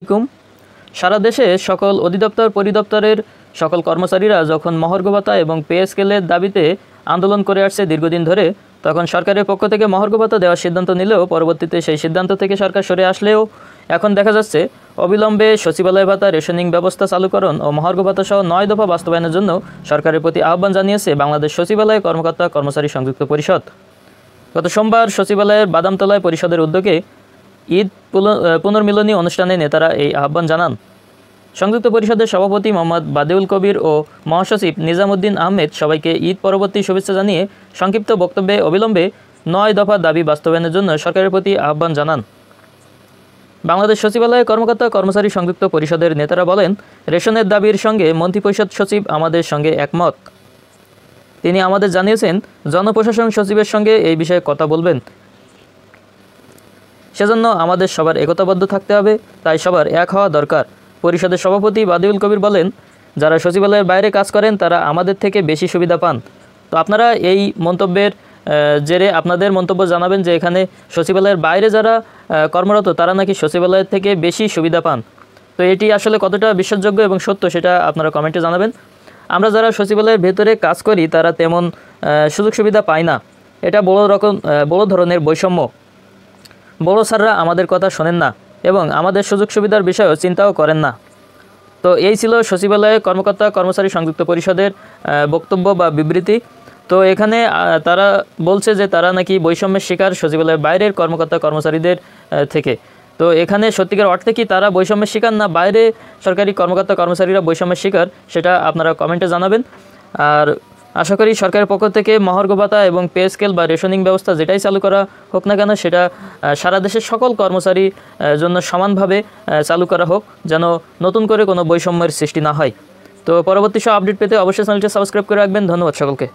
আলাইকুম। সারা দেশে সকল অধিদপ্তর পরিদপ্তরের সকল কর্মচারীরা যখন মহার্ঘ ভাতা এবং পে স্কেলের দাবিতে আন্দোলন করে আসছে দীর্ঘদিন ধরে, তখন সরকারের পক্ষ থেকে মহার্ঘ ভাতা দেওয়ার সিদ্ধান্ত নিলেও পরবর্তীতে সেই সিদ্ধান্ত থেকে সরকার সরে আসলেও এখন দেখা যাচ্ছে অবিলম্বে সচিবালয় ভাতা, রেশনিং ব্যবস্থা চালুকরণ ও মহার্ঘ ভাতা সহ 9 দফা বাস্তবায়নের জন্য সরকারের প্রতি আহ্বান জানিয়েছে বাংলাদেশ সচিবালয় কর্মকর্তা কর্মচারী সংযুক্ত পরিষদ। গত সোমবার সচিবালয়ের বাদামতলায় পরিষদের উদ্যোগে ঈদ পুনর্মিলনী অনুষ্ঠানে নেতারা এই আহ্বান জানান। সংযুক্ত পরিষদের সভাপতি মোহাম্মদ বাদেউল কবির ও মহাসচিব নিজামুদ্দিন আহমেদ সবাইকে ঈদ পরবর্তী শুভেচ্ছা জানিয়ে সংক্ষিপ্ত বক্তব্যে অবিলম্বে 9 দফা দাবি বাস্তবায়নের জন্য সরকারের প্রতি আহ্বান জানান। বাংলাদেশ সচিবালয় কর্মকর্তা কর্মচারী সংযুক্ত পরিষদের নেতারা বলেন, রেশনের দাবির সঙ্গে মন্ত্রিপরিষদ সচিব আমাদের সঙ্গে একমত। তিনি আমাদের জানিয়েছেন জনপ্রশাসন সচিবের সঙ্গে এই বিষয়ে কথা বলবেন। সেজন্য আমাদের সবার একতাবদ্ধ থাকতে হবে, তাই সবার এক হওয়া দরকার। পরিষদের সভাপতি বাদেউল কবির বলেন, যারা সচিবালয়ের বাইরে কাজ করেন তারা আমাদের থেকে বেশি সুবিধা পান। তো আপনারা এই মন্তব্যের জেরে আপনাদের মন্তব্য জানাবেন যে এখানে সচিবালয়ের বাইরে যারা কর্মরত তারা নাকি সচিবালয়ের থেকে বেশি সুবিধা পান। তো এটি আসলে কতটা বিশ্বাসযোগ্য এবং সত্য সেটা আপনারা কমেন্টে জানাবেন। আমরা যারা সচিবালয়ের ভেতরে কাজ করি তারা তেমন সুযোগ সুবিধা পাই না। এটা বড় ধরনের বৈষম্য। বড় স্যাররা আমাদের কথা শোনেন না এবং আমাদের সুযোগ সুবিধার বিষয়েও চিন্তাও করেন না। তো এই ছিল সচিবালয়ে কর্মকর্তা কর্মচারী সংযুক্ত পরিষদের বক্তব্য বা বিবৃতি। তো এখানে তারা বলছে যে তারা নাকি বৈষম্যের শিকার সচিবালয়ের বাইরের কর্মকর্তা কর্মচারীদের থেকে। তো এখানে সত্যিকার অর্থে কি তারা বৈষম্যের শিকার না বাইরে সরকারি কর্মকর্তা কর্মচারীরা বৈষম্যের শিকার, সেটা আপনারা কমেন্টে জানাবেন। আর আশা করি সরকারের পক্ষ থেকে মহার্ঘ ভাতা এবং পে স্কেল বা রেশনিং ব্যবস্থা যেটাই চালু করা হোক না কেন সেটা সারা দেশের সকল কর্মচারীর জন্য সমানভাবে চালু করা হোক, যেন নতুন করে কোনো বৈষম্যের সৃষ্টি না হয়। তো পরবর্তী সব আপডেট পেতে অবশ্যই চ্যানেলটি সাবস্ক্রাইব করে রাখবেন। ধন্যবাদ সকলকে।